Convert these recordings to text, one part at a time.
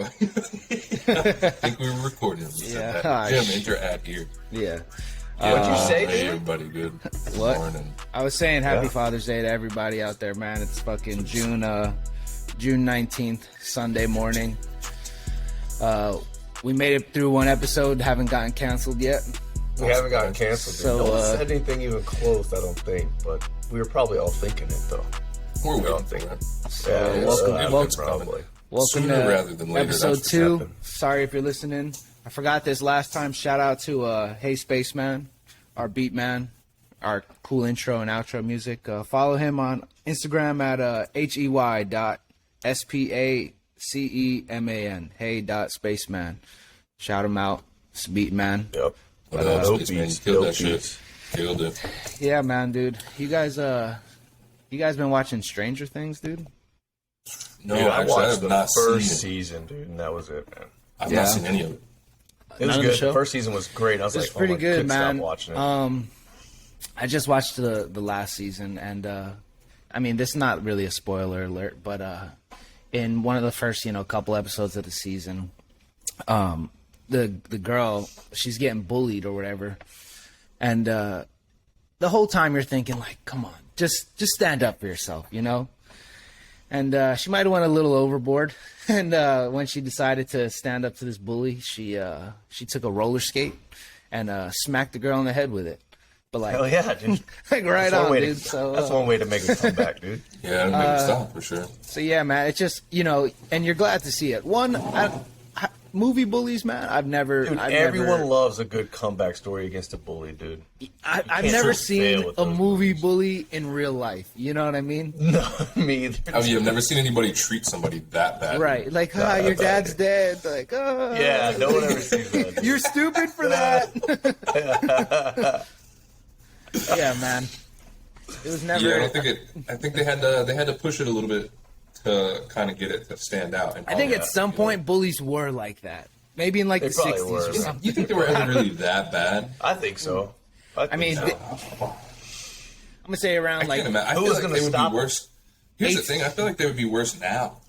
I think we were recording. Yeah. Jim, enter ad here. Yeah. What'd you say, Hey, dude? everybody, good What? morning. I was saying happy Father's Day to everybody out there, man. It's fucking June 19th, Sunday morning. We made it through one episode, haven't gotten canceled yet. We haven't gotten canceled, dude. So, No one said anything even close, I don't think. But we were probably all thinking it, though. We're We all waiting think for it. it. Yeah, welcome- probably. Welcome Sooner rather than to later, episode that's 2. happened. Sorry if you're listening. I forgot this last time. Shout out to Hey Spaceman, our beat man, our cool intro and outro music. Follow him on Instagram at hey.spaceman. Hey.spaceman. Shout him out. It's beat man. Yep. What Dope else, man? You beats, killed dope that shit. beats. Killed it. Yeah, man, dude. You guys been watching Stranger Things, dude? No, Dude, I actually, I watched have the not first seen it. season, dude, and that was it, man. I've Yeah. not seen any of it. It was None of the good. show? The first season was great. I was It's like, pretty I good, couldn't man. Stop watching it. I just watched the last season, and I mean, this is not really a spoiler alert, but in one of the first, couple episodes of the season, the girl, she's getting bullied or whatever, and the whole time you're thinking like, come on, just stand up for yourself, And she might have went a little overboard, and when she decided to stand up to this bully, she took a roller skate and smacked the girl in the head with it. But like, Hell yeah, dude. like right That's one on, way dude. to- So that's one way to make a comeback, dude. Yeah, it'll make it stop for sure. So yeah, man, it's just and you're glad to see it. Movie bullies, man. I've never. Dude, everyone loves a good comeback story against a bully, dude. I've can't never fail seen with a those movie bully in real life. You know what I mean? No, me either. Have you never seen anybody treat somebody that bad? Right? Like, your dad's dead. Like, Yeah, no one ever sees that. you're stupid for that. Yeah, man. It was never. Yeah, I don't think it. I think they had to push it a little bit to kind of get it to stand out. And I think call it at out, some you know? point bullies were like that. Maybe in like They the probably 60s were. or something. You think they were ever really that bad? I think so. I mean, so. I'm gonna say around I like can't imagine. I who feel was like gonna they would stop be worse. Here's the Eight. thing. I feel like they would be worse now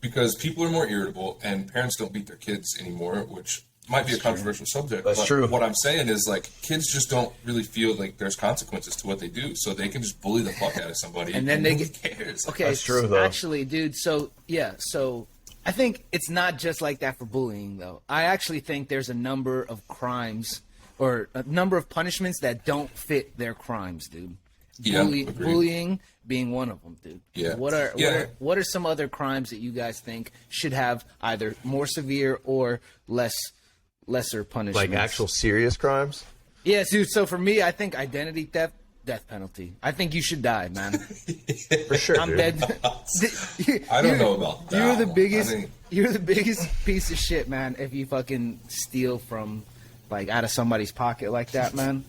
because people are more irritable and parents don't beat their kids anymore, which might be a controversial subject. That's but true. What I'm saying is like kids just don't really feel like there's consequences to what they do, so they can just bully the fuck out of somebody, And then they nobody get- cares. Okay, That's true, though. actually, dude. So I think it's not just like that for bullying, though. I actually think there's a number of crimes or a number of punishments that don't fit their crimes, dude. Yeah, agreed. Bullying being one of them, dude. Yeah. What are some other crimes that you guys think should have either more severe or lesser punishments? Like actual serious crimes? Yes, dude. So for me, I think identity theft, death penalty. I think you should die, man. For sure, I'm dude. dead. I don't know about that. You're the one. biggest. I think- You're the biggest piece of shit, man. If you fucking steal from, like, out of somebody's pocket like that, man.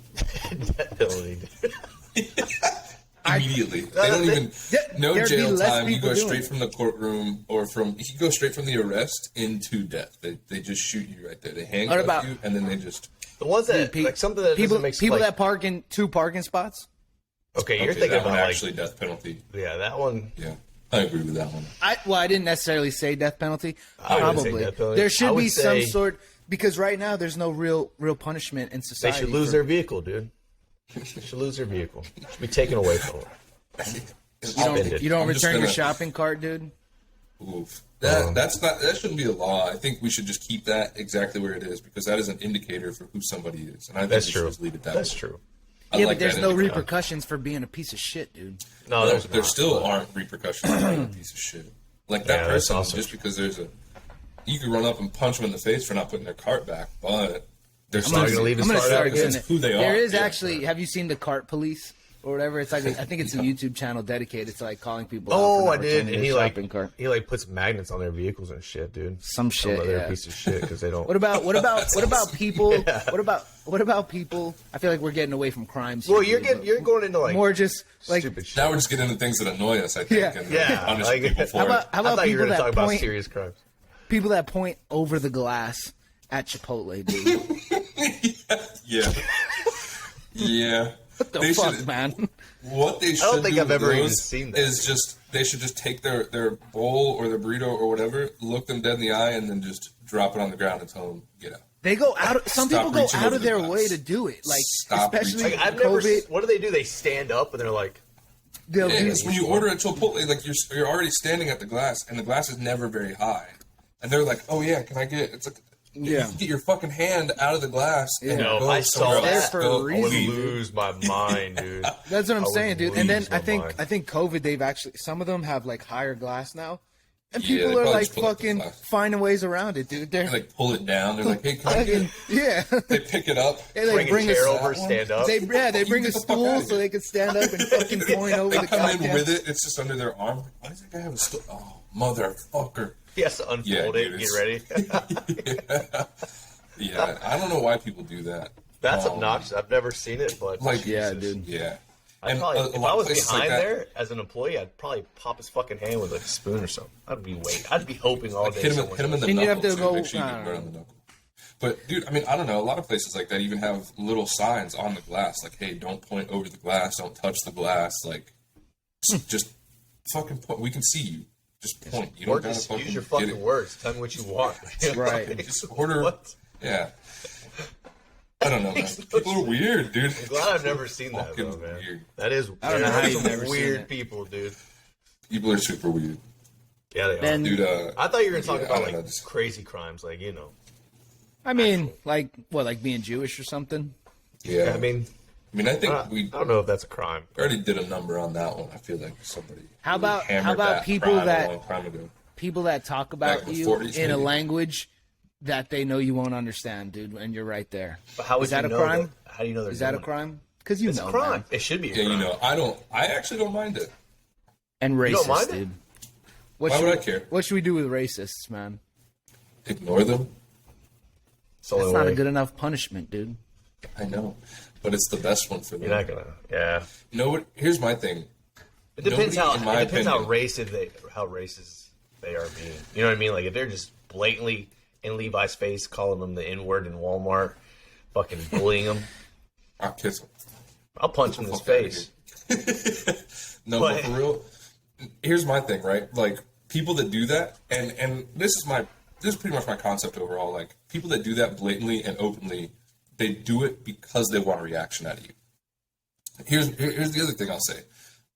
Immediately, they don't even no there'd be jail less time. You people go doing straight it. from the courtroom, or you go straight from the arrest into death. They just shoot you right there. They handcuff about- you, and then they just. The ones that, Dude, like, something that people doesn't make people like, that park in 2 parking spots. Okay, you're Okay, thinking that one about, actually death penalty. yeah, that one. Yeah, I agree with that one. I didn't necessarily say death penalty. I wouldn't say Probably death penalty. there I should would be some say- sort because right now there's no real punishment in They society. should lose for- their vehicle, dude. They should lose their vehicle. It should be taken away from them. You don't I'm just return your gonna- shopping cart, dude. Oof. That shouldn't be a law. I think we should just keep that exactly where it is because that is an indicator for who somebody is, and I think That's we true. should just leave it that That's way. true. I Yeah, like but there's that no indicator. repercussions for being a piece of shit, dude. No, No, there's there not. still aren't repercussions for being a piece of shit. Like that Yeah, that's person, awesome. just because you could run up and punch them in the face for not putting their cart back, but they're not gonna leave his I'm gonna cart out start because doing it's it. who they There are. is Yeah. actually. Have you seen the Cart Police or whatever? It's like I think it's a YouTube channel dedicated to like calling people. out Oh, for I not did. returning And their he shopping cart. puts magnets on their vehicles and shit, dude. Some shit, They're yeah. a piece of shit because they don't. What about people? What about people? I feel like we're getting away from crimes. Well, here, you're going into like more just like stupid shit. Now we're just getting into things that annoy us, I think, Yeah. and Yeah, punish like- people for How it. about I thought you were people going to talk that about point serious crimes. people that point over the glass at Chipotle, dude? Yeah. Yeah. What the They fuck, should- man? What they should don't think do I've with ever even those seen that. is just they should just take their bowl or their burrito or whatever, look them dead in the eye, and then just drop it on the ground and tell them get out. They go out. Some Stop people go reaching out over of the their glass. way to do it. Like, Stop especially reaching. Like, I've never. COVID. What do? They stand up and they're like, They'll Yeah, do it's when you order at Chipotle, like you're already standing at the glass, and the glass is never very high, and they're like, "Oh yeah, can I get?" It's like, Yeah. you get your fucking hand out of the glass. And No, go I somewhere saw else. that for a Go I would reason. leave. lose my mind, dude. That's what I'm I would saying, dude. And then lose I my think mind. COVID, they've actually some of them have like higher glass now, and Yeah, people they are probably like just pull up the fucking glass. finding ways around it, dude. They're They, like pull it down. They're like, "Hey, can I get?" fucking yeah. They pick it up. They like Bring a bring chair a over, stand up. They they bring a Get the fuck stool outta so here. they can stand up and fucking point over They the come in goddamn. with it. It's just under their arm. Why does that guy have a stool? Oh, motherfucker. He has to unfold Yeah, it, dude, get ready. Yeah, I don't know why people do that. That's Um, obnoxious. I've never seen it, but Like, Yeah, Jesus. dude. yeah. I'd probably, a if lot I of was places behind like that, there as an employee, I'd probably pop his fucking hand with like a spoon or something. I'd be hoping all like, day. hit him someone in the And you have knuckle to too, go- make sure you I get don't burn know. on the knuckle. But dude, I mean, I don't know. A lot of places like that even have little signs on the glass, like, "Hey, don't point over the glass. Don't touch the glass. Like, just fucking point. We can see you. Just point. You Or don't gotta just fucking use your get fucking it. words. Tell me what you want. Right. Just order. What? Yeah. I don't know, man. People are weird, dude. I'm glad I've never seen that, Fucking though, man. weird. That is. I don't know how there's you've some never seen weird it. people, dude. People are super weird, Yeah, they are. Then dude. I thought you were gonna talk yeah, I about don't know, like just- crazy crimes, like I mean, like what, like being Jewish or something? Yeah. I mean, I think I we don't know if that's a crime. already did a number on that one. I feel like somebody. How really about- hammered how about that people crime that- a long time ago. People that talk about Back you before these in a maybe. language that they know you won't understand, dude, and you're right there. But how would Is that you a know crime? that- how do you know they're Is that a doing it? crime? Because you It's know, a crime. man. It should be a Yeah, crime. you know, I actually don't mind it. And don't racist, mind it? dude. What Why should would we- I care? What should we do with racists, man? Ignore them. It's the only That's not way. a good enough punishment, dude. I know, but it's the best one for them. You're not gonna. Yeah. You know what? Here's my thing. It depends Nobody, in my how. It depends how opinion- racist they are being. You know what I mean? Like if they're just blatantly in Levi's face calling them the N word in Walmart, fucking bullying him, I'll kiss them. I'll punch him in his Fuck outta face. No, But- but for real, here's my thing, right? Like people that do that, and this is pretty much my concept overall. Like people that do that blatantly and openly, they do it because they want a reaction out of you. Here's the other thing I'll say.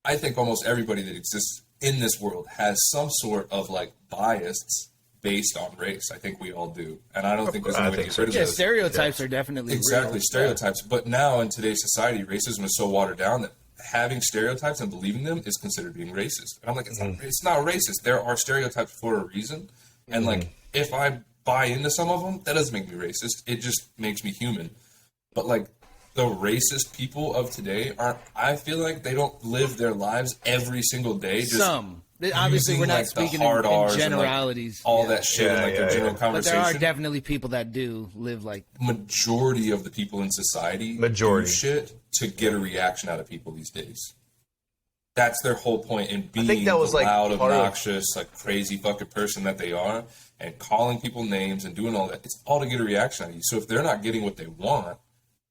I think almost everybody that exists in this world has some sort of like bias based on race. I think we all do, and I don't think there's I any way to think get so, rid of Yeah, those. stereotypes are definitely Exactly, real. stereotypes. But now in today's society, racism is so watered down that having stereotypes and believing them is considered being racist. And I'm like, it's not racist. There are stereotypes for a reason. And like, if I buy into some of them, that doesn't make me racist. It just makes me human. But like, the racist people of today aren't. I feel like they don't live their lives every single day. Just Some. Obviously, using, we're not like, the speaking hard in R's and, like, generalities. all Yeah. that shit in Yeah, like yeah, their general yeah. But there conversation. are definitely people that do live like. Majority of the people in society Majority. do shit to get a reaction out of people these days. That's their whole point in being think that was, the like, loud, part of- obnoxious, like crazy fucking person that they are, and calling people names and doing all that. It's all to get a reaction out of you. So if they're not getting what they want,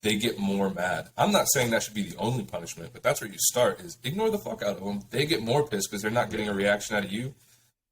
they get more mad. I'm not saying that should be the only punishment, but that's where you start: is ignore the fuck out of them. They get more pissed because they're not getting a reaction out of you,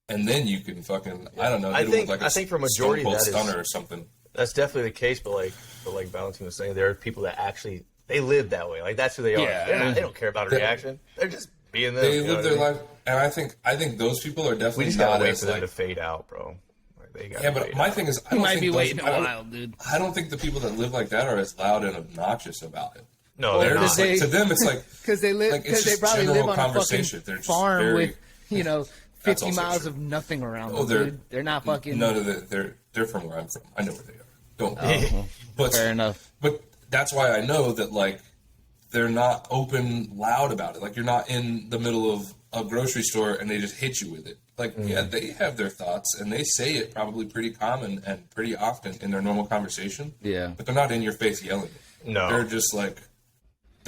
and then you can fucking I don't know. I hit 'em think- with like I think for a majority Stone Cold that is- stunner or something. That's definitely the case, but like Valentin was saying, there are people that actually they live that way. Like that's who they are. Yeah. They don't care about a reaction. They're just being them. They you know live what their I mean? life, and I think those people are We definitely just not gotta wait as for them like. to fade out, bro. Like, they gotta Yeah, but fade my out. thing is, I You don't might think be those- waiting a I don't- while, dude. I don't think the people that live like that are as loud and obnoxious about it. No, They're they're just not. they- like, to them, it's like Because they live. Like, it's Because they just probably general live on a conversation. They're fucking just farm very- with 50 also miles true. of nothing around Oh, them. they're- Dude. They're not fucking. none of the. They're from where I'm from. I know where they are. Don't. But Fair enough. But that's why I know that like they're not open loud about it. Like you're not in the middle of a grocery store and they just hit you with it. Like yeah, they have their thoughts and they say it probably pretty common and pretty often in their normal conversation. Yeah. But they're not in your face yelling. No. They're just like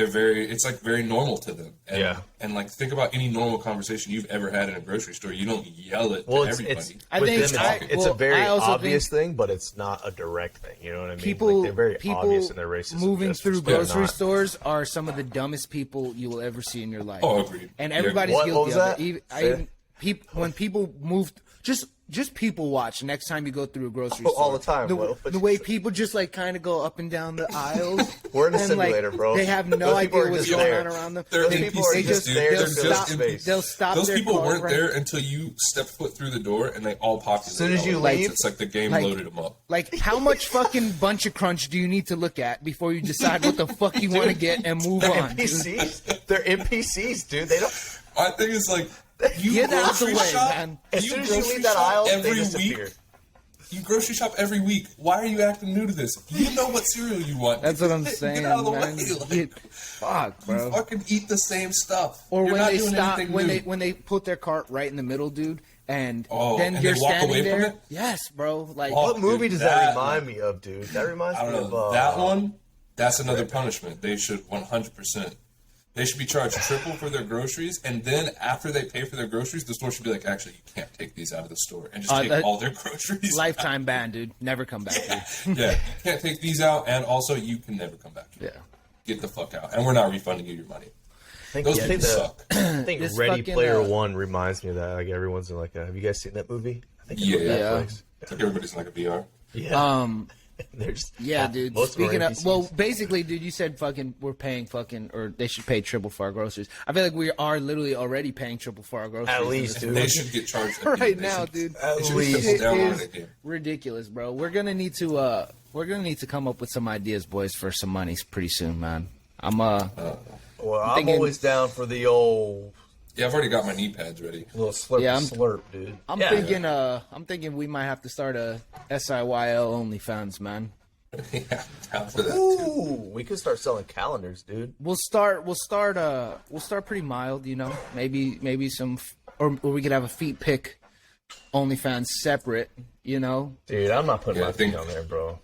it's like very normal to them. And, Yeah. And like think about any normal conversation you've ever had in a grocery store. You don't yell it Well, to it's everybody. I with think them, I- it's well, a very I also obvious think- thing, but it's not a direct thing. You know what I mean? People, Like, they're very people obvious in their racism. moving just through because they're grocery not. stores are some of the dumbest people you will ever see in your life. Oh, agreed. And Yeah. everybody's What guilty was of that? it. When people move, just people watch next time you go through a grocery store. All the time, Will. The way people just like kind of go up and down the aisles. We're in a and, simulator, like, bro. They have no Those people idea are what's just going there. on around them. They're They NPCs, just dude. they'll They're stop. just space. They'll stop. Those their people car weren't right- there until you stepped foot through the door, and they all populated. As soon as you leave, it's like the game like- loaded them up. Like, how much fucking bunch of crunch do you need to look at before you decide what the fuck you want to get and move They're on? dude? NPCs. They're NPCs, dude. They don't. I think it's like you Get out the grocery way, shop. man. As You soon as you grocery leave that shop aisle, they every disappear. week. You grocery shop every week. Why are you acting new to this? You know what cereal you want. That's what I'm saying, Get out of the man. way. Like, Fuck, you bro. fucking eat the same stuff. Or You're when not they doing stop, anything when new. they put their cart right in the middle, dude, and Oh, then and you're they walk standing away from there. it? Yes, bro. Like, Oh, What movie dude, does that that remind me of, dude? That reminds I me don't of know. That one, that's another punishment. They should 100%. They should be charged triple for their groceries, and then after they pay for their groceries, the store should be like, actually, you can't take these out of the store, and just take that- all their groceries. lifetime ban, dude. Never come back. Dude. Yeah, you can't take these out, and also you can never come back. Yeah. Get the fuck out, and we're not refunding you your money. think, Those I people think, suck. I think This Ready fucking, Player One reminds me of that. Like everyone's in like, have you guys seen that movie? I think it's on Yeah. Netflix. I think everybody's in like a VR. Yeah. There's Yeah, dude. most them are Speaking of, NPCs. well, basically, dude, you said fucking we're paying fucking, or they should pay triple for our groceries. I feel like we are literally already paying triple for our groceries. At least, dude. They should get charged right They now, should- dude. They should least. triple down It on is it again. ridiculous, bro. We're gonna need to come up with some ideas, boys, for some money pretty soon, man. well, I'm thinking- always down for the old Yeah, I've already got my knee pads ready. little slurp Yeah, slurp, dude. I'm Yeah. thinking we might have to start a SIYL OnlyFans, man. Yeah, down for that too. Ooh, we could start selling calendars, dude. We'll start pretty mild, you know. Maybe some, or we could have a feet pick OnlyFans separate, you know. Dude, I'm not putting Yeah, my I think- feet on there, bro.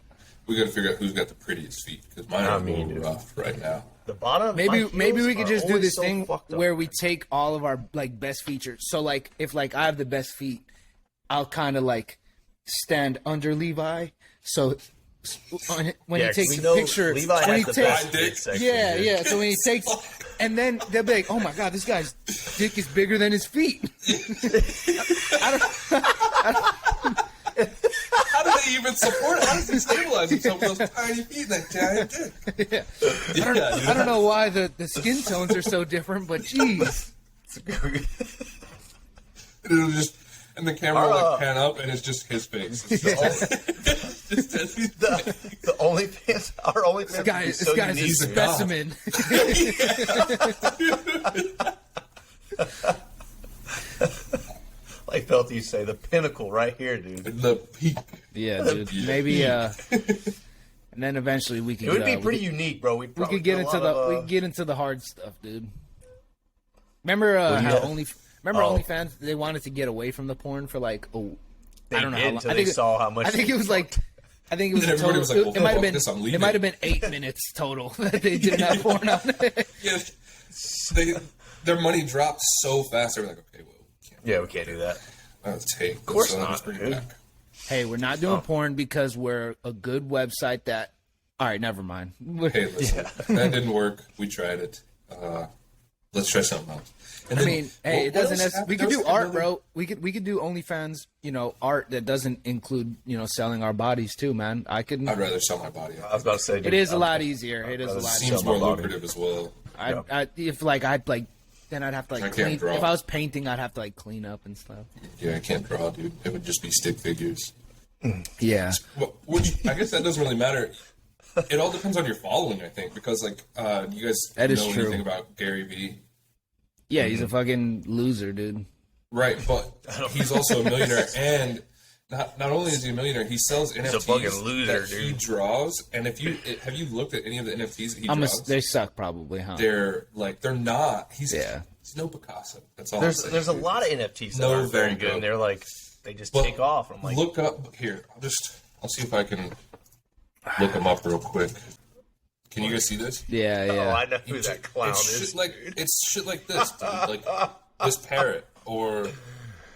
We got to figure out who's got the prettiest feet because mine are Not a me, little dude. rough right now. The bottom. Maybe my we heels could are just do always this so thing fucked up. where we take all of our like best features. So like if like I have the best feet, I'll kind of like stand under Levi. So when Yeah, he 'cause takes we a know picture, Levi when has he the takes, best dick section, yeah, dude. yeah. So when he takes, and then they'll be like, "Oh my god, this guy's dick is bigger than his feet." How do they even support it? How does he stabilize himself with those tiny feet and that giant dick? I don't know why the skin tones are so different, but jeez. It'll just, and the camera will like pan up and it's just his face. It's just The OnlyFans, our OnlyFans, This guy, would be this so guy's a unique, dude. specimen. Like felt you say, the pinnacle right here, dude. the peak. Yeah, dude. Maybe and then eventually we could It would be we pretty could- unique, bro. We could get into we could get into the hard stuff, dude. Remember how OnlyFans they wanted to get away from the porn for like I don't know how long. until I they think saw how much. I think it was like a Everybody total. was like, well, it might have fuck been this, I'm it leaving. might have been 8 minutes total that they didn't have porn on it. Yeah, their money dropped so fast. They were like, okay, well, we can't. Yeah, we can't do that. Let's take. Of course let's not, bring it dude. back. Hey, we're not doing porn because we're a good website that. All right, never mind. Hey, listen, that didn't work. We tried it. Let's try something else. And I then, mean, hey, it what doesn't. else happened? We could There do was art, another- bro. We could do OnlyFans. You know, art that doesn't include selling our bodies too, man. I'd rather sell my body. I was about to say, dude, It is a lot easier. It is a It lot Seems easier. more my body. lucrative as well. Then I'd have to I like can't clean. draw. If I was painting, I'd have to like clean up and stuff. Yeah, I can't draw, dude. It would just be stick figures. Yeah. Which I guess that doesn't really matter. It all depends on your following, I think, because like you guys That is know true. anything about Gary Vee? Yeah, he's a fucking loser, dude. Right, but he's also a millionaire, and not only is he a millionaire, he sells NFTs a fucking loser, that he dude. draws. And if you have you looked at any of the NFTs that he draws? They suck, probably, huh? They're not. He's Yeah. He's no Picasso. That's all. There's I'm saying, there's a dude. lot of NFTs that No aren't very Van good, Gogh. and they're like they just Well, take off. I'm like, Look up here. I'll see if I can look them up real quick. Can you guys see this? Yeah, Oh, yeah. I know who that clown it's is. shit like it's shit like this, dude. Like this parrot or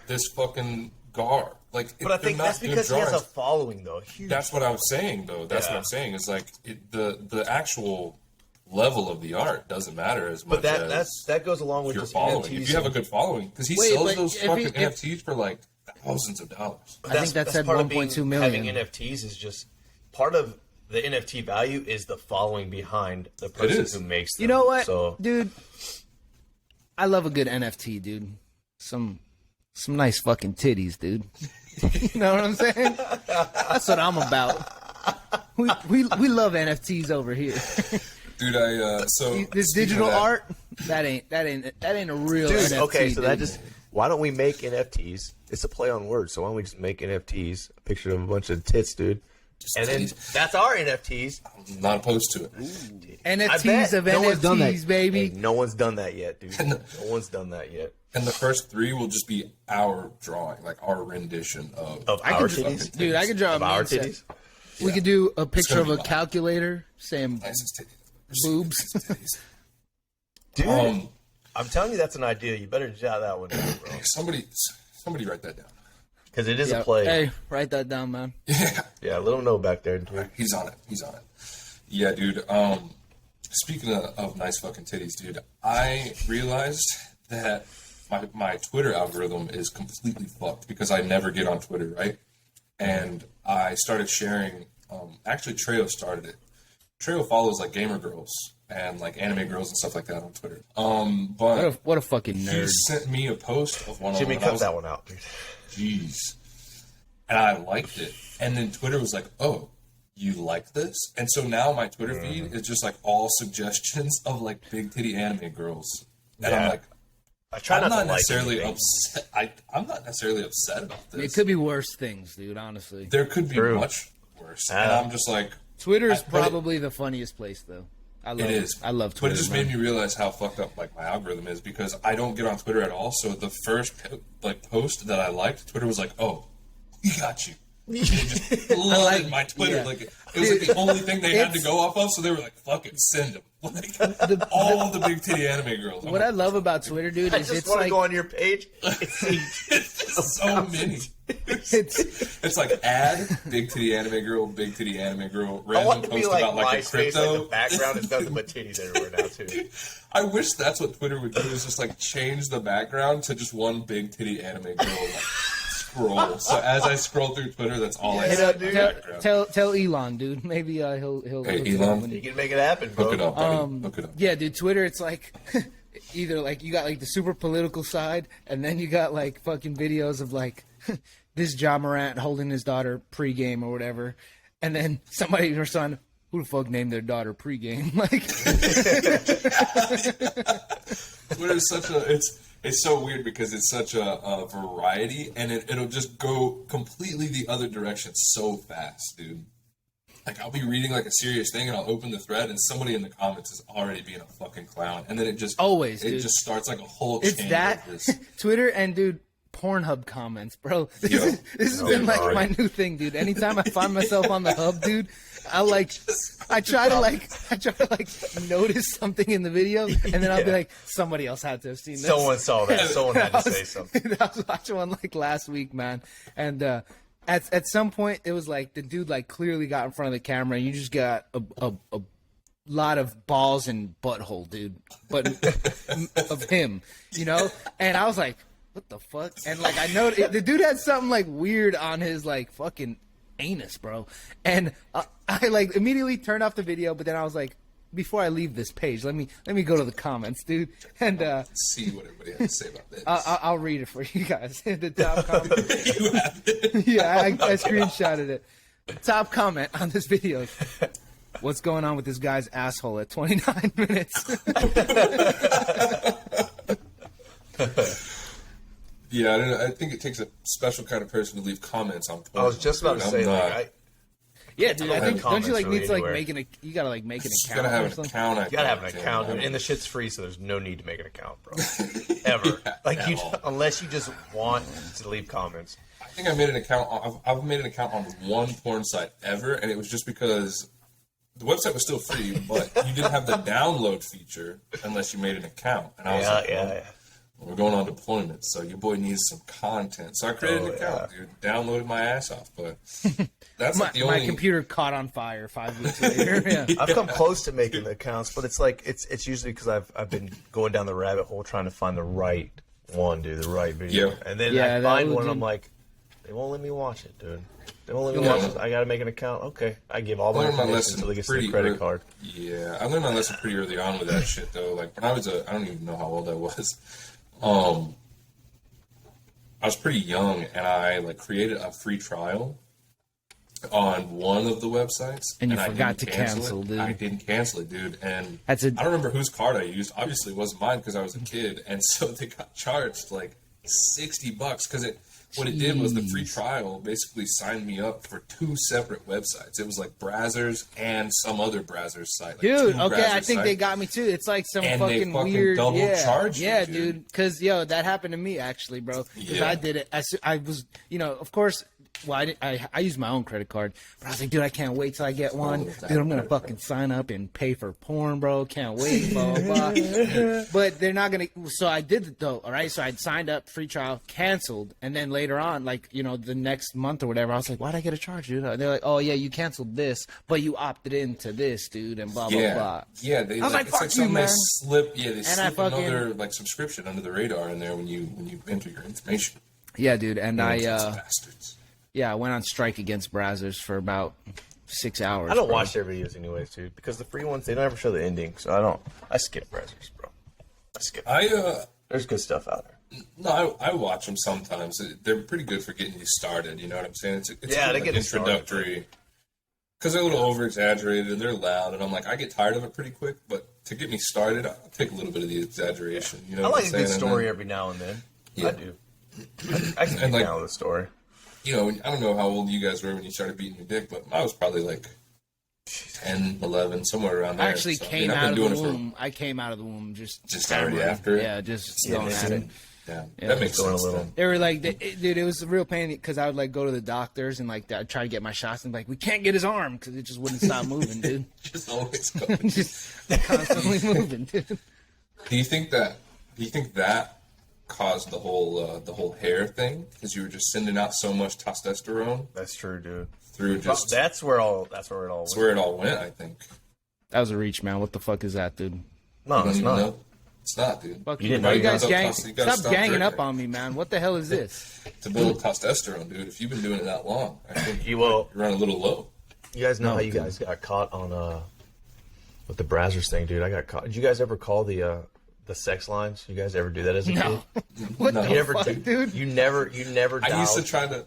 this fucking gar. Like, But I think that's because he has a following, though. Huge. That's what I'm saying, though. That's what I'm saying. Is like the actual level of the art doesn't matter as much. But that goes along with your just following. NFTs. If you have a good following, because he Wait, sells but those if fucking he- NFTs for like thousands of dollars. I think that said part of being- 1.2 million. Having NFTs is just part of the NFT value is the following behind the person is. who makes them. You know what, So dude? I love a good NFT, dude. Some nice fucking titties, dude. You know what I'm saying? That's what I'm about. We love NFTs over here. Dude, so This speaking digital of that, art, that ain't a real dude, NFT. okay, so that dude. just why don't we make NFTs? It's a play on words, so why don't we just make NFTs? A picture of a bunch of tits, dude. And then titties. that's our NFTs. I'm not opposed to it. NFTs of no one's done that. NFTs, baby. Hey, no one's done that yet, dude. No one's done that yet. And the first three will just be our drawing, like our rendition of Our could- titties? Dude, I could draw a Of our man set. titties? We could do a picture gonna of be a wild. calculator saying nicest titties. boobs. Dude, Um, I'm telling you that's an idea. You better jot that one down, bro. somebody write that down. Because it is Yeah. a play. Hey, write that down, man. Yeah. Yeah, let them know back there. He's on it. Yeah, dude. Speaking of nice fucking titties, dude, I realized that my Twitter algorithm is completely fucked because I never get on Twitter, right? And I started sharing. Actually, Treo started it. Treo follows like gamer girls and like anime girls and stuff like that on Twitter. But What a fucking he nerd. sent me a post of one of Jimmy, them. and I cut was that like, one out, dude. Jeez. And I liked it. And then Twitter was like, oh, you like this? And so now my Twitter feed is just like all suggestions of like big titty anime girls. And I'm Yeah. like, I try I'm not not to like necessarily anything. upset. I'm not necessarily upset about this. It could be worse things, dude, honestly. There could be True. much worse. And I'm just like, Twitter is but it- probably the funniest place, though. I love it is. I love But Twitter. it just man. made me realize how fucked up like my algorithm is because I don't get on Twitter at all. So the first like post that I liked, Twitter was like, "Oh, we got you." And it just flooded my Twitter. yeah. Like it was like the only thing they had to go off of. So they were like, "Fuck it, send them." Like all the big titty anime girls. I'm What like, I love about Twitter, dude, I is just it's want to like go on your page. it's so many. it's It's like add big titty anime girl, I random want to be post like about like a MySpace, like crypto. the background is nothing but titties everywhere now, too. I wish that's what Twitter would do is just like change the background to just one big titty anime girl like, scroll. So as I scroll through Twitter, that's all I see. in the background. tell Elon, dude. Maybe he'll Hey, do Elon. that when You he- can make it happen, bro. Look it up, buddy. Look it up. Yeah, dude, Twitter, it's like either like you got like the super political side, and then you got like fucking videos of like this Ja Morant holding his daughter pregame or whatever, and then somebody responded, "Who the fuck named their daughter pregame?" Like, Twitter is such a it's so weird because it's such a variety and it'll just go completely the other direction so fast, dude. Like I'll be reading like a serious thing and I'll open the thread and somebody in the comments is already being a fucking clown and then it just Always, it dude. just starts like a whole it's chain that of this. Twitter and dude. Pornhub comments, bro. This, Yo. this has been like sorry. my new thing, dude. Anytime I find myself on the hub, dude, I try to notice something in the video, and then I'll be Yeah. like, somebody else had to have seen this. Someone saw that. Someone had to say something. I was watching one like last week, man, and at some point it was like the dude like clearly got in front of the camera, and you just got a lot of balls and butthole, dude, but of him, you know, and I was like, what the fuck? And like I know the dude had something like weird on his like fucking anus, bro, and I like immediately turned off the video, but then I was like, before I leave this page, let me go to the comments, dude, and See what everybody has to say about this. I'll read it for you guys. The top comment. You have it. Yeah, I screenshotted it. Top comment on this video. What's going on with this guy's asshole at 29 minutes? Yeah, I think it takes a special kind of person to leave comments on Twitter. I was just about to say, like, Yeah, dude. I don't think have don't you like comments need to like really make an you gotta like make an You account gotta have or an something? account. you gotta have an think, account, Jim. and the shit's free, so there's no need to make an account, bro. Ever. Like you, unless you just want to leave comments. I think I made an account. I've made an account on one porn site ever, and it was just because the website was still free, but you didn't have the download feature unless you made an account. And I was like, well, we're going on deployment, so your boy needs some content. So I created an account, dude. Downloaded my ass off, but that's like the only... My computer caught on fire 5 weeks later. Yeah. I've come close to making the accounts, but it's like it's usually because I've been going down the rabbit hole trying to find the right one, dude, the right video, and then I find one, and I'm like, they won't let me watch it, dude. They won't let me watch it. I gotta make an account. Okay, I give all my information until they get the credit card. Yeah, I learned my lesson pretty early on with that shit, though. Like when I was I don't even know how old I was. I was pretty young, and I like created a free trial on one of the websites, and you forgot to cancel, dude. I didn't cancel it, dude. And I don't remember whose card I used. Obviously, it wasn't mine because I was a kid, and so they got charged like $60 because what it did was the free trial basically signed me up for 2 separate websites. It was like Brazzers and some other Brazzers site. Like dude, okay, I think they got me too. It's like some fucking weird double charge you, yeah, dude. Because that happened to me actually, bro. Because I did it. I was, of course. Well, I use my own credit card, but I was like, dude, I can't wait till I get one. Dude, I'm gonna fucking sign up and pay for porn, bro. Can't wait, blah blah blah. But they're not gonna. So I did it though. All right, so I'd signed up, free trial, canceled, and then later on, like the next month or whatever, I was like, why'd I get a charge, dude? They're like, oh yeah, you canceled this, but you opted into this, dude, and blah blah blah. Yeah, they. I was like, fuck you, man. They slip another like subscription under the radar in there when you enter your information. Yeah, dude, and bastards. Yeah, I went on strike against Brazzers for about 6 hours. I don't watch their videos anyways, dude, because the free ones, they don't ever show the ending, so I skip Brazzers, bro. There's good stuff out there. No, I watch them sometimes. They're pretty good for getting you started, you know what I'm saying? It's they get introductory. Because they're a little over-exaggerated, and they're loud, and I'm like, I get tired of it pretty quick, but to get me started, I'll take a little bit of the exaggeration, you know I what like I'm a saying? good story every now and then. Yeah. I do. I can get down with a story. I don't know how old you guys were when you started beating your dick, but I was probably like 10, 11, somewhere around there. I actually came out of the womb. I came out of the womb just already after it? Yeah, just going at it. Yeah, that makes sense. They were like, dude, it was a real pain because I would like go to the doctors and like I'd try to get my shots and like we can't get his arm because it just wouldn't stop moving, dude. Just always going. Just constantly moving, dude. Do you think that caused the whole hair thing because you were just sending out so much testosterone? That's true, dude. That's where it all went, I think. That was a reach, man. What the fuck is that, dude? No, it's not. Know? It's not, dude. Fuck you you. didn't know you guys stop ganging up on me, man. What the hell is this? To build testosterone, dude. If you've been doing it that long, I think you will. You're running a little low. You guys know how you guys got caught on with the Brazzers thing, dude. I got caught. Did you guys ever call the sex lines? You guys ever do that as a kid? What the fuck, dude? You never dialed. I used to try to.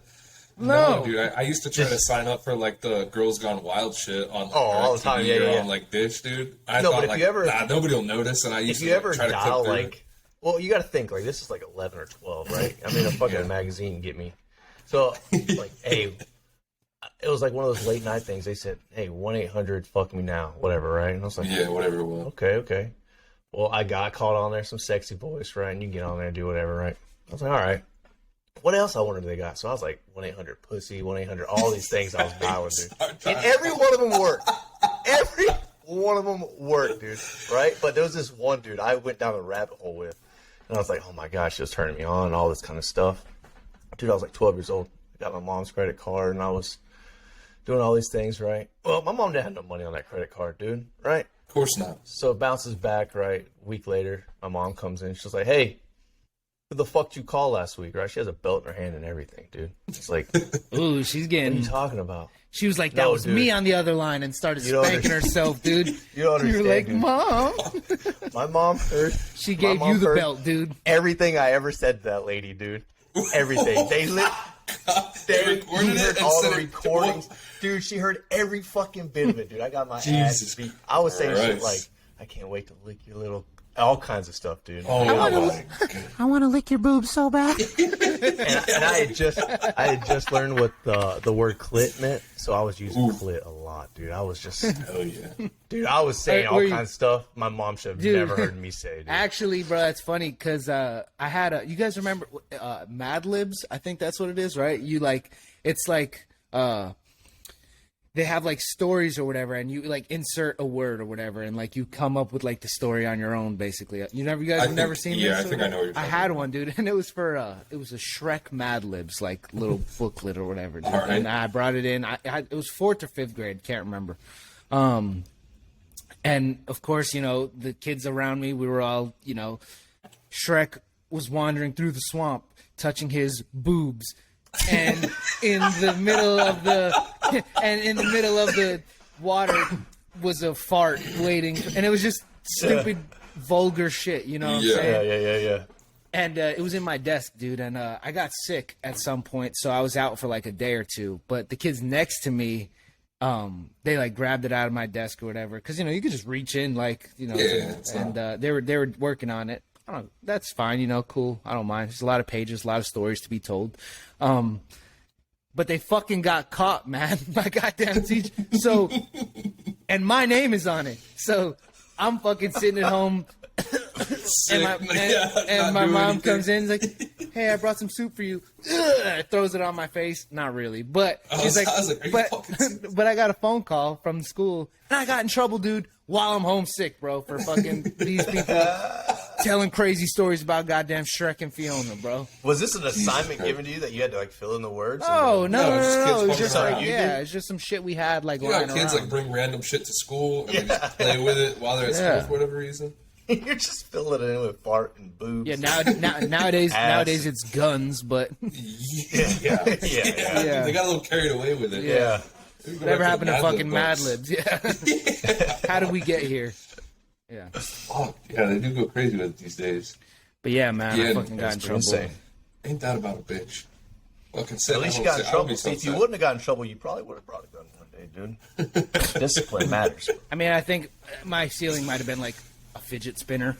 No, dude. I used to try to sign up for like the Girls Gone Wild shit on all the time. Yeah. on like Dish, dude. I no, thought, but if you ever, nobody will notice, and I used if you to ever try dial to click like, well, you got to think like this is like 11 or 12, right? I mean, a fucking magazine get me. So like, hey, it was like one of those late night things. They said, hey, 1-800 fuck me now, whatever, right? And I was like, yeah, whatever it was. Okay. Well, I got caught on there, some sexy voice, right? And you get on there and do whatever, right? I was like, all right. What else I wondered they got? So I was like, 1-800 pussy, 1-800, all these things I was dialing, dude. And every one of them worked. Every one of them worked, dude. Right? But there was this one dude I went down a rabbit hole with. And I was like, oh my gosh, she was turning me on and all this kind of stuff. Dude, I was like 12 years old. I got my mom's credit card and I was doing all these things, right? Well, my mom didn't have no money on that credit card, dude. Right? Of course not. So it bounces back, right? A week later, my mom comes in. She's like, hey, who the fuck did you call last week, right? She has a belt in her hand and everything, dude. It's like, ooh, she's getting. What are you talking about? She was like, that was dude. Me on the other line and started spanking herself, dude. You don't understand. You're like, dude. Mom. My mom heard. She gave you the belt, dude. Everything I ever said to that lady, dude. Everything. They heard all the recordings. Dude, she heard every fucking bit of it, dude. I got my ass beat. I was saying shit like, I can't wait to lick your little... All kinds of stuff, dude. Oh, I want to lick your boobs so bad. and I had just learned what the word clit meant, so I was using clit a lot, dude. I was just, hell yeah, dude. I was saying all kinds of stuff my mom should have never heard me say. Dude. Actually, bro, that's funny because I had you guys remember Mad Libs? I think that's what it is, right? You like, it's like they have like stories or whatever, and you like insert a word or whatever, and like you come up with like the story on your own, basically. You guys have never seen this? Yeah, I think I know what you're I talking had about. one, dude, and it was for it was a Shrek Mad Libs like little booklet or whatever, dude. All right. And I brought it in. It was 4th or 5th grade, can't remember. And of course, the kids around me, we were all, Shrek was wandering through the swamp, touching his boobs, and in the middle of the water was a fart waiting, and it was just stupid, vulgar shit. You know what I'm saying? Yeah. And it was in my desk, dude, and I got sick at some point, so I was out for like a day or two. But the kids next to me, they like grabbed it out of my desk or whatever, because you could just reach in, like they were working on it. I don't know, that's fine, cool. I don't mind. There's a lot of pages, a lot of stories to be told. But they fucking got caught, man. My goddamn teacher. So, and my name is on it. So I'm fucking sitting at home. And my mom comes in, like, "Hey, I brought some soup for you." Throws it on my face. Not really, but she's like, "Are you fucking serious?" But I got a phone call from the school, and I got in trouble, dude, while I'm homesick, bro, for fucking these people telling crazy stories about goddamn Shrek and Fiona, bro. Was this an assignment given to you that you had to like fill in the words? Oh no! It was kids just fucking like, around. it's just some shit we had like You got lying kids around. like bring random shit to school and they just play with it while they're at school for whatever reason. You're just filling it in with fart and boobs. Yeah, nowadays it's guns, but Yeah. They got a little carried away with it. Yeah. whatever happened to fucking Mad Libs? Libs? Yeah. How did we get here? Yeah. Oh, yeah, they do go crazy with it these days. But yeah, man, Yeah, I fucking got in It's trouble. insane. Ain't that about a bitch? Fucking At least you got in trouble. See, if you wouldn't have gotten in trouble, you probably would have brought a gun one day, dude. Discipline matters. I mean, I think my ceiling might have been like a fidget spinner.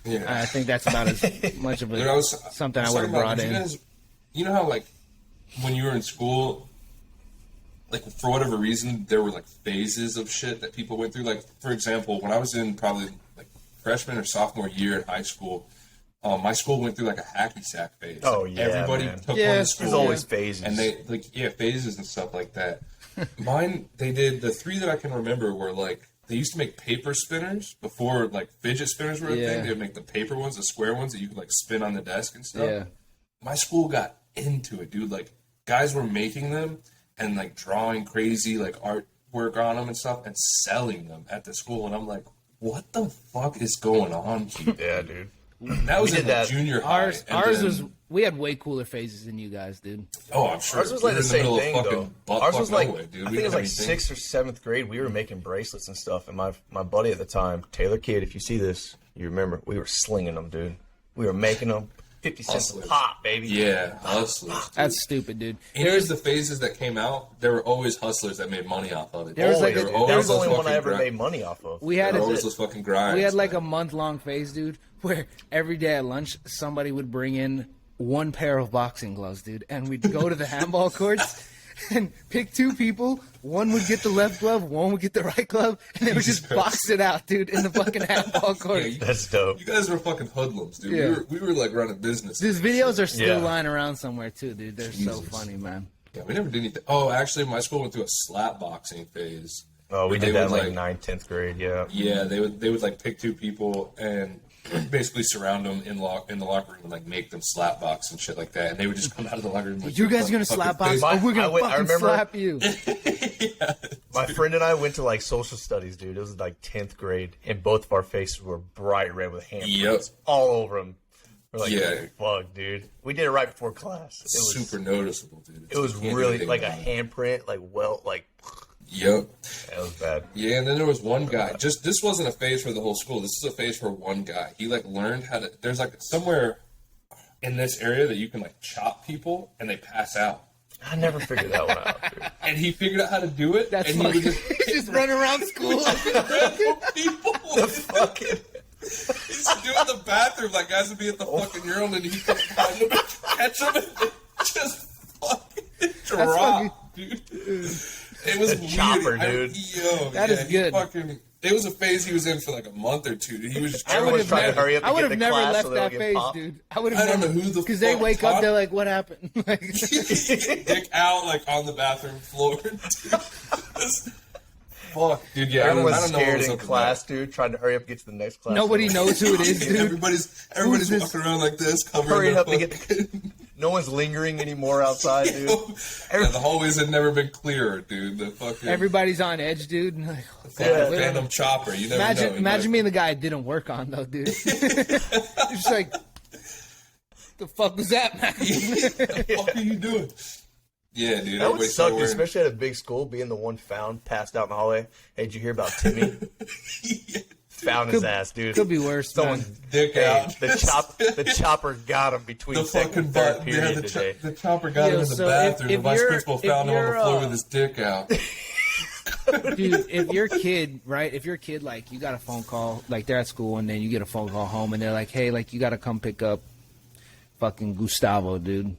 Yeah. I think that's about as much of Dude, I was something I would have talking about, brought did in. you guys, you know how, like, when you were in school, like, for whatever reason, there were, like, phases of shit that people went through? Like, for example, when I was in probably, like, freshman or sophomore year in high school, my school went through, like, a hacky sack phase. Oh, Like, yeah, everybody man. took one Yeah, to school. There's always phases. And they, like, phases and stuff like that. Mine, they did, the 3 that I can remember were, like, they used to make paper spinners before, like, fidget spinners were a Yeah. thing. They would make the paper ones, the square ones that you could, like, spin on the desk and stuff. Yeah. My school got into it, dude. Like, guys were making them and, like, drawing crazy, like, artwork on them and stuff and selling them at the school. And I'm like, what the fuck is going on here? Yeah, dude. That was We in did like, that. junior high. Ours and was then- we had way cooler phases than you guys, dude. Oh, I'm sure. Ours was We like were the in same middle of thing, fucking though. butt Ours fuck was like, nowhere, dude. I We think it was didn't like have anything. 6th or 7th grade. We were making bracelets and stuff. And my buddy at the time, Taylor Kidd, if you see this, you remember, we were slinging them, dude. We were making them 50 cents a Hustlers. pop, baby. Yeah, hustlers. Dude. That's stupid, dude. Any of the phases that came out, there were always hustlers that made money off of it. There was Always. like a- There were that always was the those only one I fucking ever grind- made money off of. We had There were a, always those fucking grinds. we had like a man. month-long phase, dude, where every day at lunch somebody would bring in one pair of boxing gloves, dude, and we'd go to the handball courts and pick 2 people. One would get the left glove, one would get the right glove, and they would just box it out, dude, in the fucking handball court. Yeah, you, That's dope. you guys were fucking hoodlums, dude. Yeah. We were like running business. These videos are still Yeah. lying around somewhere too, dude. They're so Jesus. funny, man. Yeah, we never did anything. Oh, actually, my school went through a slap boxing phase. Oh, we They did that in would, like 9th, 10th grade, yeah. Yeah, they would like pick 2 people and basically surround them in the locker room and like make them slap box and shit like that. And they would just come out of the locker room. Like, You guys fucking gonna slap box, face- or we're I gonna went- I fucking remember- slap you. My friend and I went to like social studies, dude. It was like 10th grade, and both of our faces were bright red with handprints Yep. all over them. We're like, Yeah. fuck, dude. We did it right before class. It was Super noticeable, dude. It was You can't do really anything like a about it. handprint, like Yep. that was bad. Yeah, and then there was one guy. Just this wasn't a phase for the whole school. This is a phase for one guy. He like learned how to. There's like somewhere in this area that you can like chop people and they pass out. I never figured that one out, dude. And he figured out how to do it. That's and he fucking. would just Just run around school. random people. Fucking He used to do it in the bathroom. Like guys would be at the fucking urinal and he'd come find them and catch them and just fucking drop, dude. It was weird. chopper, dude. That is good. It was a phase he was in for like a month or 2. He was just Everyone's trying to hurry up I and would get have to never class left so they don't that get phase, popped. dude. I would I have don't never know who the because they fuck wake up, taught- they're like, "What happened?" Like, dick out like on the bathroom floor. Fuck, dude. Yeah, Everyone's I don't know what scared was in up with class, that. dude, trying to hurry up and get to the next class. Nobody knows who it is, dude. Everybody's Who's this? walking around like this, covering Hurrying their up to get. fucking- No one's lingering anymore outside, dude. Yeah, the hallways had never been clearer, dude. The fucking Everybody's on edge, dude. And like, fucking Phantom Chopper. You never know. imagine being the guy it didn't work on though, dude. You're just like, the fuck was that, man? What the fuck are you doing? Yeah, dude. That would everybody suck, started dude, wearing- especially at a big school, being the one found, passed out in the hallway. Hey, did you hear about Timmy? Found his ass, dude. Could be worse, Someone, man. dick hey, out. the chopper got him between The second fucking and third butt. period Yeah, today. the chopper got Yo, him in the so bathroom. if The vice you're- principal if found him on the you're, floor with his dick out. Dude, if your kid, right, if your kid, like, you got a phone call, like, they're at school, and then you get a phone call home, and they're like, hey, like, you got to come pick up fucking Gustavo, dude.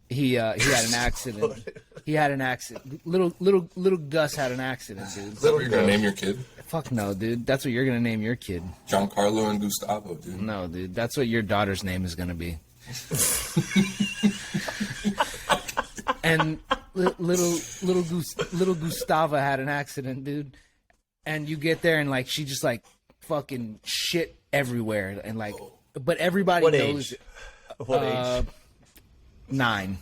He had an accident. He had an accident. Little Gus had an accident, dude. Is that what you're gonna name your kid? Fuck no, dude. That's what you're going to name your kid. Giancarlo and Gustavo, dude. No, dude. That's what your daughter's name is going to be. And little Gustava had an accident, dude. And you get there and like she just like fucking shit everywhere and like, but everybody What knows. age? What age? 9.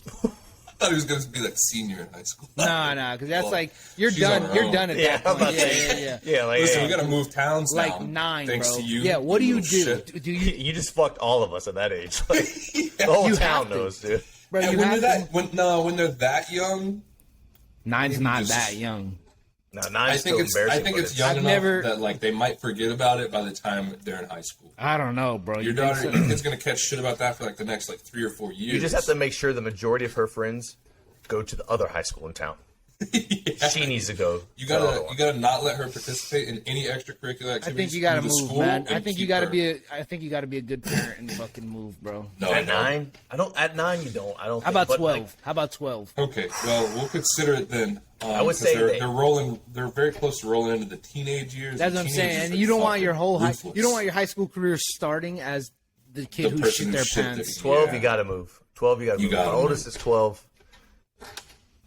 I thought he was gonna be like senior in high school. Nah, because that's like you're She's done. on her You're own. done at Yeah, that I'm point. about to say. Yeah. Yeah, like, Listen, hey, we gotta move towns now. Like 9, thanks bro. to you. Yeah, what do you little do? shit. Do you, you just fucked all of us at that age. Like, the whole You town have to. knows, dude. bro? And You when have they're to. when they're that young, 9's not just- that young. No, I nine's think still it's embarrassing. but young I've enough never- that like they might forget about it by the time they're in high school. I don't know, bro. Your think daughter, so? your kid's gonna catch shit about that for like the next like 3 or 4 years. You just have to make sure the majority of her friends go to the other high school in town. She needs to go. You to the other gotta one. you gotta not let her participate in any extracurricular I activities. think you gotta through the move, school man. and I think you keep gotta her. be a good parent and fucking move, bro. No, At no. 9? I don't. At 9, you don't. I don't. How think, about but, 12? like, How about 12? Okay, well we'll consider it then. I would 'cause say they're, they- they're rolling. They're very close to rolling into the teenage years. That's The what I'm saying. teenagers And are you don't want fucking your whole ruthless. you don't want your high school career starting as the kid The who person shit who their shit pants. their- 12, Yeah. you gotta move. 12, you gotta You move. gotta My oldest is 12.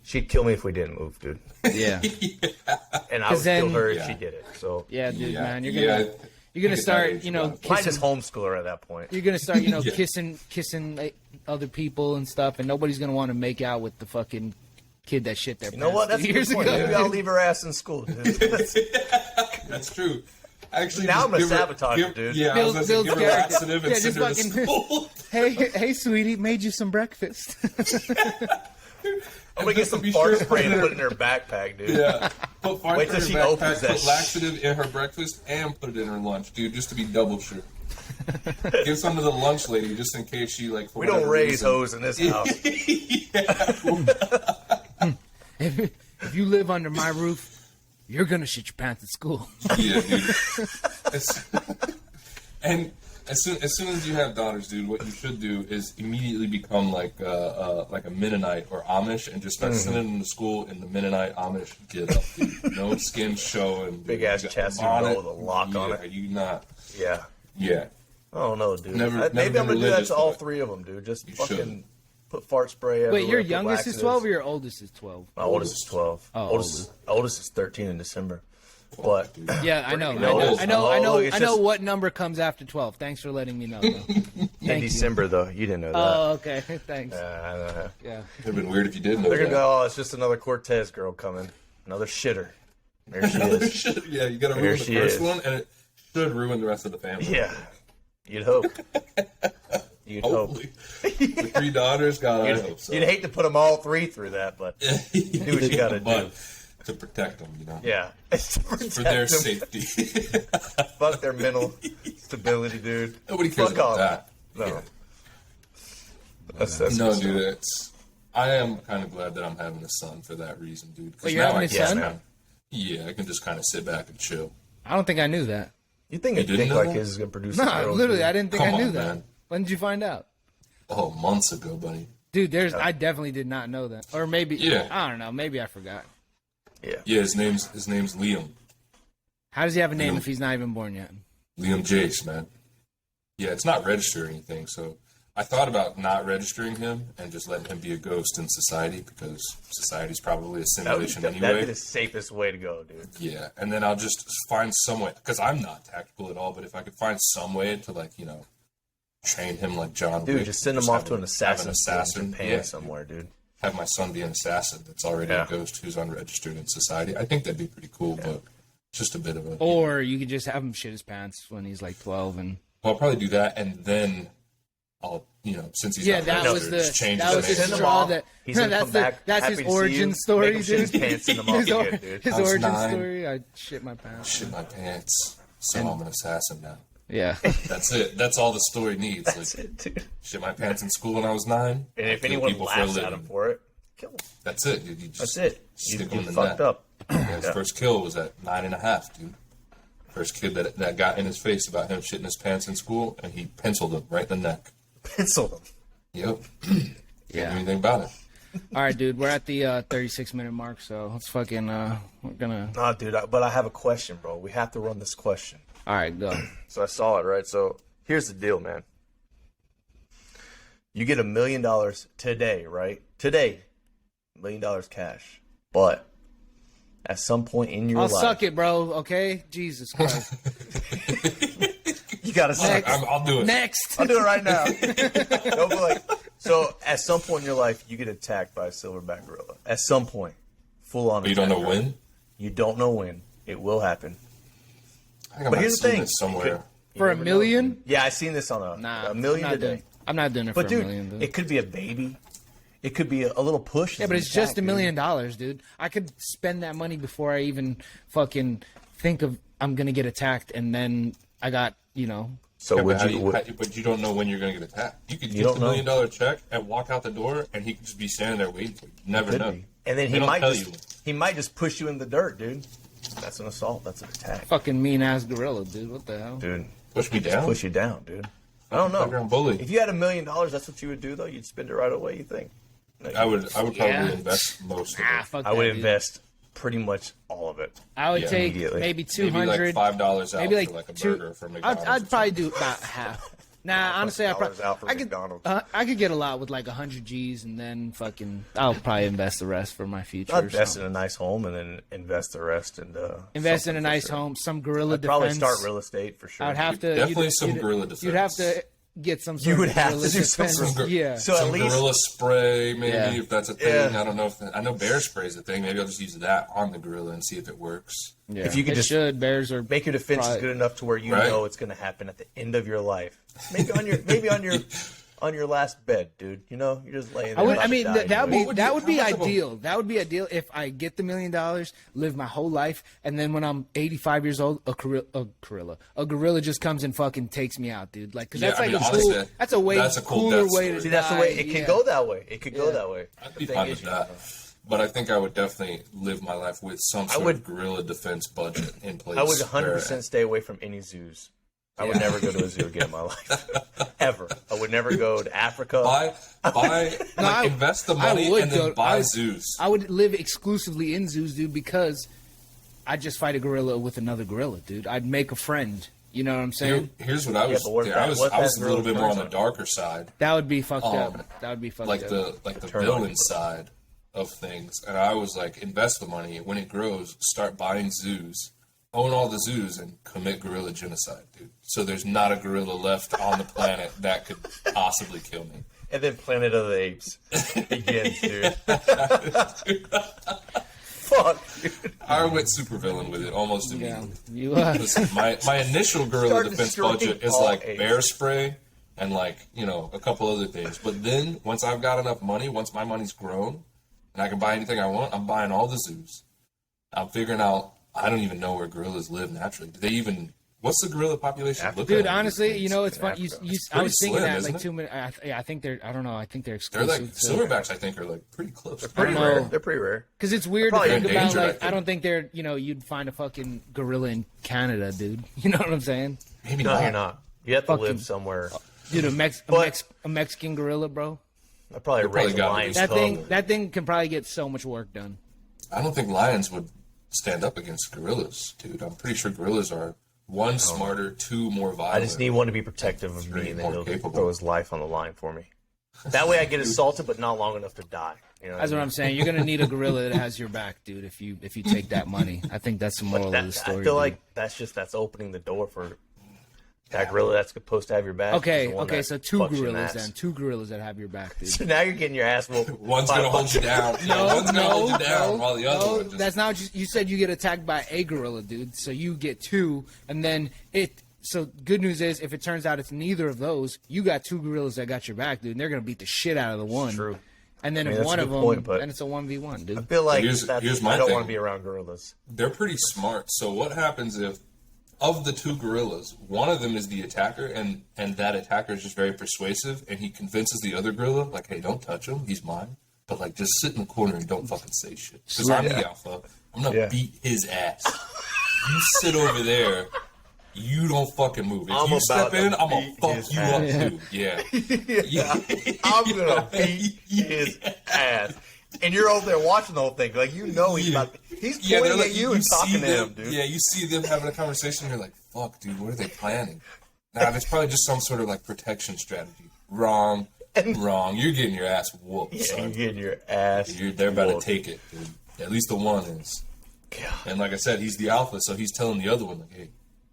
She'd kill me if we didn't move, dude. Yeah, And I would then- kill her if Yeah. she did it. So yeah, dude, Yeah, man. You're yeah. gonna I think at that start, age, you know, God. might just kissing. homeschool her at that point. You're gonna start, you know, Yeah. kissing like, other people and stuff, and nobody's gonna want to make out with the fucking kid that shit their You know what? That's a good years point. ago. Maybe I'll leave her ass in school, dude. That's true. Actually, Now just I'm gonna give her- sabotage her, dude. Yeah, I Build- was gonna say, build give her character. laxative and Yeah, send just her to fucking- school. Hey, sweetie, made you some breakfast. I'm gonna get some Be fart sure- spray and put it in her backpack, dude. Yeah. Put fart Wait in till her she backpack, opens that put sh- laxative in her breakfast, and put it in her lunch, dude, just to be double sure. Give some to the lunch lady just in case she like. For We don't whatever raise reason- hoes in this house. If you live under my roof, you're gonna shit your pants at school. Yeah, dude. And as soon as you have daughters, dude, what you should do is immediately become like a Mennonite or Amish and just start sending them to school in the Mennonite Amish get up, dude. No skin showing, dude. Big ass You got the chastity bonnet. belt with a lock on it. You not? Yeah. Yeah. I don't know, dude. Never Maybe been I'm gonna do that religious, to all but 3 of them, dude. Just you fucking should. put fart spray everywhere. Wait, your put youngest is laxatives. 12 or your oldest is 12? My oldest is 12. Oh, oldest is 13 in December. But Yeah, I know. No, I know. it's I know just- what number comes after 12. Thanks for letting me know. Though. in Thank you. December, though, you didn't know that. Oh, okay. Thanks. I don't know. Yeah. It'd have been weird if you did know They're gonna that. go, oh, it's just another Cortez girl coming. Another shitter. There she is. Yeah, you gotta Here ruin the she first is. one, and it should ruin the rest of the family. Yeah. You'd hope. You'd hope. Hopefully. With 3 daughters, God, I hope so. You'd hate to put them all 3 through that, but you do what you gotta do. But to protect them, you know. Yeah. For their safety. Fuck their mental stability, dude. Nobody cares Fuck about all that. No. Yeah. That's No, good dude, stuff. I am kind of glad that I'm having a son for that reason, dude. 'Cause Wait, you're now having I a can- son? man. Yeah, I can just kind of sit back and chill. I don't think I knew that. You think a didn't dick know like that? his is gonna produce No, a girl, literally, dude? I didn't think Come I knew on, that. man. When did you find out? Oh, months ago, buddy. Dude, I definitely did not know that. Or maybe, Yeah. I don't know. Maybe I forgot. Yeah. Yeah, his name's Liam. How does he have a name Liam. if he's not even born yet? Liam Jace, man. Yeah, it's not registered or anything, so I thought about not registering him and just letting him be a ghost in society because society's probably a simulation That'd anyway. be the safest way to go, dude. Yeah, and then I'll just find some way, because I'm not tactical at all, but if I could find some way to, like, train him like John Dude, Wick, just send him off to an assassin in Japan yeah, somewhere, dude. have my son be an assassin that's already a ghost who's unregistered in society. I think that'd be pretty cool, but just a bit of a... Or you could just have him shit his pants when he's like 12 and... Well, I'll probably do that, and then I'll, since he's not that was registered, the just change that was his his name. straw that He's gonna come back, that's happy his to see origin you, story, make him shit his dude. pants, send him off again, dude. His I was origin 9. story, I shit my pants. Shit my pants, so I'm an assassin now. Yeah. That's it. That's all the story needs. That's like, it, dude. shit my pants in school when I was 9. And if kill anyone people for a laughs at living. him for it, kill him. That's it, dude. You just That's it. stick You him in the fucked net. up. Yeah, his first kill was at 9.5, dude. First kid that got in his face about him shitting his pants in school, and he penciled him right in the neck. Pencil him. Yep. Can't do anything about it. All right, dude. We're at the 36-minute mark, so let's fucking we're gonna. Nah, dude. But I have a question, bro. We have to run this question. All right, go. So I saw it, right? So here's the deal, man. You get $1 million today, right? Today, $1 million cash. But at some point in your I'll life, suck it, bro. Okay, Jesus Christ. you gotta suck it. I'll do it. Next. I'll do it right now. No, but like, so at some point in your life, you get attacked by a silverback gorilla. At some point, full on. But you don't know when? You don't know when. It will happen. I think I But might have here's the seen thing. this somewhere. For $1 million? Yeah, I seen this on Nah, a million I'm not today. doing- I'm not doing it for But $1 dude, million, dude. it could be a baby. It could be a little push. Yeah, but it's just $1 million, dude. I could spend that money before I even fucking think of I'm gonna get attacked, and then I got So Yeah, would but, you? but you don't know when you're going to get attacked. You could get don't the $1 know. million check and walk out the door, and he could just be standing there waiting for you. You never know. And then They don't tell you. he might just push you in the dirt, dude. That's an assault. That's an attack, fucking mean ass gorilla, dude. What the hell? dude. Push me down. Push you down, dude. I don't know. Playground bully. If you had $1 million, that's what you would do, though. You'd spend it right away. You think? No, I would probably Yeah. invest most of Ah, it. fuck I would that, dude. invest pretty much all of it. I would Yeah, take immediately. maybe Maybe 200. like $5 out maybe like for like a two- burger from McDonald's. I'd probably do about half. Nah, honestly, I $5 out for I could McDonald's. I could get a lot with like 100 G's, and then fucking I'll probably invest the rest for my future. I'd or invest something. in a nice home and then invest the rest in Invest in something a for nice sure. home, some gorilla I'd defense. probably start real estate for sure. I'd have to Definitely you'd- some you'd- gorilla You'd have defense. to get some. Sort You would of have to gorilla do some defense. sort of- Yeah. So at Some least gorilla spray, maybe, Yeah. if that's a thing. Yeah. I don't know if I know bear spray is a thing. Maybe I'll just use that on the gorilla and see if it works. Yeah. If you could It just should bears are make your defenses probably- good enough to where you Right. know it's going to happen at the end of your life. Maybe on your last bed, dude. You know, you're just laying there. I would. about I to mean, die, that you would know? be would that you- would be how much of a- ideal. That would be ideal if I get the $1 million, live my whole life, and then when I'm 85 years old, a gorilla just comes and fucking takes me out, dude. Like, cause Yeah, that's I like mean, a honestly, cool. That's a way that's a cool cooler death way to story. See, that's the way it die, can yeah. go that way. It could go Yeah. that way. I'd be The fine thing with is, that. But I think I would definitely live my life with some sort would- of gorilla defense budget in place. I would where- 100% stay away from any zoos. I would never go to a zoo again in my life. Ever. I would never go to Africa. I- invest the I money would and then go- buy I- zoos. I would live exclusively in zoos, dude, because I'd just fight a gorilla with another gorilla, dude. I'd make a friend. You know what I'm saying? Here's what I was. but what if yeah, that- I was. what if I was that a little gorilla bit more on turns the on darker side, That would be fucked up. That would be fucked like up. the Turn villain on. side of things. And I was like, invest the money when it grows. Start buying zoos, own all the zoos, and commit gorilla genocide, dude. So there's not a gorilla left on the planet that could possibly kill me. And then Planet of the Apes begins, dude. Fuck, dude. I went supervillain with it almost yeah, immediately. you. Listen, my initial gorilla Start defense destroying budget is all like apes. bear spray and like a couple other things. But then once I've got enough money, once my money's grown and I can buy anything I want, I'm buying all the zoos. I'm figuring out. I don't even know where gorillas live naturally. Do they even? What's the gorilla population look Dude, like? honestly, you know, it's fun. I was pretty thinking slim, that isn't like it? 2 minutes. I think they're. I don't know. I think they're They're exclusive. like silverbacks. I think are like pretty close. Pretty know. rare. They're pretty rare. Because it's weird to Probably think about. endangered, I Like, I think. don't think they're. You'd find a fucking gorilla in Canada, dude. You know what I'm saying? Maybe No, not. you're not. You have to Fucking- live somewhere. Dude, But- a Mexican gorilla, bro. I probably probably raise a got lion's these cub. That thing can probably get so much work done. I don't think lions would stand up against gorillas, dude. I'm pretty sure gorillas are One, smarter. Two, more violent. I just need one to be protective of Three, me, and then more he'll capable. throw his life on the line for me. That way I get assaulted, but not long enough to die. You know That's what I'm saying. You're gonna need a gorilla that has your back, dude. If you take that money, I think that's the moral of the story. I feel dude. like that's opening the door for that gorilla that's supposed to have your back. is the one Okay, that so two fucks your gorillas ass. then. Two gorillas that have your back, dude. So now you're getting your ass whooped. One's gonna hold you down. One's gonna hold you down while the other one just... That's not what you said. You get attacked by a gorilla, dude. So you get two, and then it. So good news is, if it turns out it's neither of those, you got two gorillas that got your back, dude. And they're gonna beat the shit out of the one. True. And then I mean, if that's one a of good them, point, but- then it's a 1v1, I dude. feel like Here's my I don't thing. want to be around gorillas. They're pretty smart. So what happens if, of the two gorillas, one of them is the attacker, and that attacker is just very persuasive, and he convinces the other gorilla, like, hey, don't touch him, he's mine. But, like, just sit in the corner and don't fucking say shit. Because I'm the alpha. I'm going to beat his ass. You sit over there. You don't fucking move. If you step in, I'm going to fuck you up, too. Yeah. I'm going to beat his ass. And you're over there watching the whole thing. Like, you know he's They're pointing like, at you and talking to them, him, dude. Yeah, you see them having a conversation, and you're like, fuck, dude, what are they planning? Nah, there's probably just some sort of, like, protection strategy. Wrong. You're getting your ass whooped, Yeah, son. you're getting your ass They're about whooped. to take it, dude. At least the one is. God. And like I said, he's the alpha, so he's telling the other one, like, hey,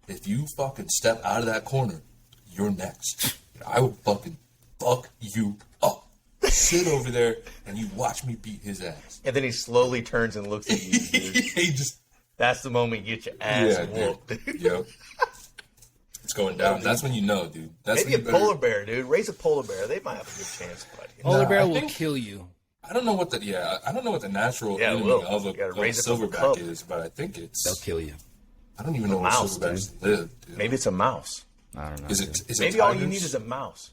if you fucking step out of that corner, you're next. I will fucking fuck you up. Sit over there and you watch me beat his ass. And then he slowly turns and looks at you, dude. He just... That's the moment you get your ass Yeah, whooped. dude. Yep. It's going down. That's when you know, dude. That's Maybe a when you better... polar bear, dude. Raise a polar bear. They might have a good chance, buddy. Polar bear I will think- kill you. I don't know what the... Yeah, I don't know what the natural Yeah, it enemy will. of a You gotta raise it from a silverback cub. is, but I think it's... They'll kill you. I don't even know where mouse, silverbacks live, dude. Maybe it's a mouse. I don't know. Is it Maybe all you tigers? need is a mouse.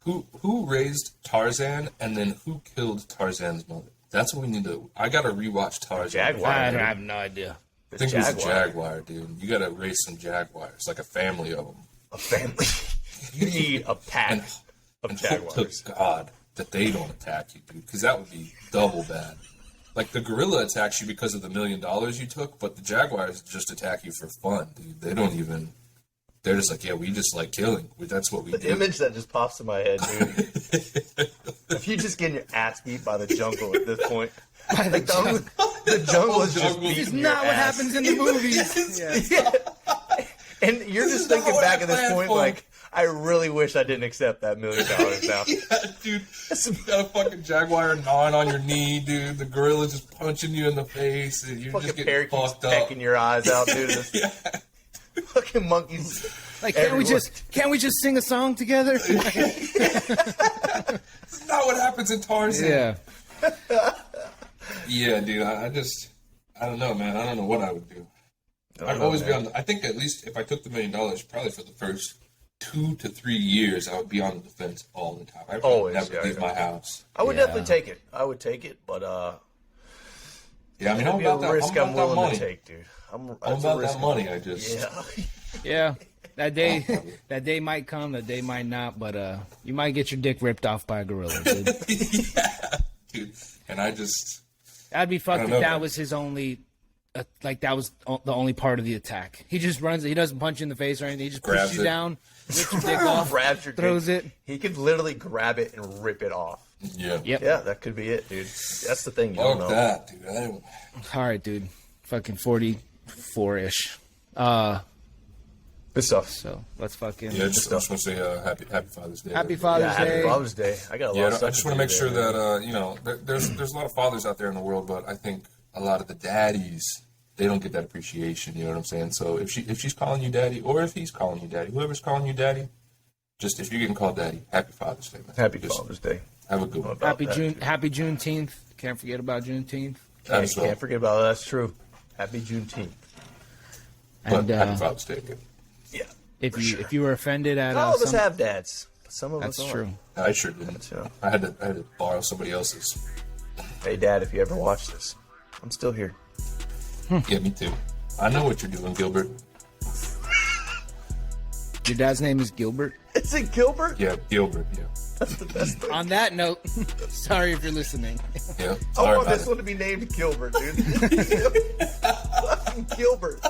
Who raised Tarzan, and then who killed Tarzan's mother? That's what we need to... I gotta rewatch Tarzan. Jaguar. I dude. have no idea. I think it was a Jaguar. jaguar, dude. You gotta raise some jaguars, like a family of them. A family. You need a pack And of hope jaguars. to God that they don't attack you, dude, because that would be double bad. Like, the gorilla attacks you because of the $1 million you took, but the jaguars just attack you for fun, dude. They don't even... They're just like, yeah, we just like killing. That's what we The do. image that just pops in my head, dude. If you just getting your ass beat by the jungle at this point, like the jungle is just jungle. beating It's your not what ass. happens in the movies. Yeah. And you're just not thinking what back I at this planned point, for. like, I really wish I didn't accept that $1 million now. Yeah, dude. You got a fucking jaguar gnawing on your knee, dude. The gorilla just punching you in the face, and you're Fucking just getting parakeets fucked up. pecking your eyes out, dude. This fucking monkeys. Like, everywhere. can't we just sing a song together? That's not what happens in Tarzan. Yeah. Yeah, dude. I don't know, man. I don't know what I would do. I'd always be on. I think at least if I took the $1 million, probably for the first 2 to 3 years, I would be on the defense all the time. I would Always, never yeah, leave yeah. my house. I would Yeah. definitely take it. I would take it, but Yeah, I mean, it'd I'm be a about that. risk I'm I'm about that willing money. to take, dude. I'm that's a about risk that money. I just. Yeah. Yeah. That day might come, that day might not, but you might get your dick ripped off by a gorilla, dude. Yeah, dude. And I just. That'd be fucked I if don't know, that man. was his only, that was the only part of the attack. He just runs, he doesn't punch you in the face or anything. He just Grabs pushes you it. down, rips your dick off, Grabs your throws dick. it. He could literally grab it and rip it off. Yeah. Yep. Yeah, that could be it, dude. That's the thing you don't Fuck know. that, dude. I don't. All right, dude. Fucking 44-ish. Good stuff. So let's fucking. Yeah, I just want to say happy Father's Day. Happy everybody. Father's Yeah, happy Day. Father's Day. I got a lot Yeah, of stuff I just to want to do make sure there, man. that you know, there's a lot of fathers out there in the world, but I think a lot of the daddies, they don't get that appreciation. You know what I'm saying? So if she's calling you daddy, or if he's calling you daddy, whoever's calling you daddy, just if you're getting called daddy, happy Father's Day, man. Happy Just Father's Day. Have a good one. About Happy that, June. dude. Happy Juneteenth. Can't forget about Juneteenth. Absolutely. Can't forget about that. That's true. Happy Juneteenth. But And happy Father's Day again. Yeah. if you were offended at All of us some, have dads, but some of that's us true. aren't. I sure didn't. Yeah. I had to borrow somebody else's. Hey, Dad, if you ever watch this, I'm still here. Yeah, me too. I know what you're doing, Gilbert. Your dad's name is Gilbert. Is it Gilbert? Yeah, Gilbert. Yeah. That's the best thing. On that note, sorry if you're listening. Yeah. I Sorry want about this it. one to be named Gilbert, dude. Fucking Gilbert.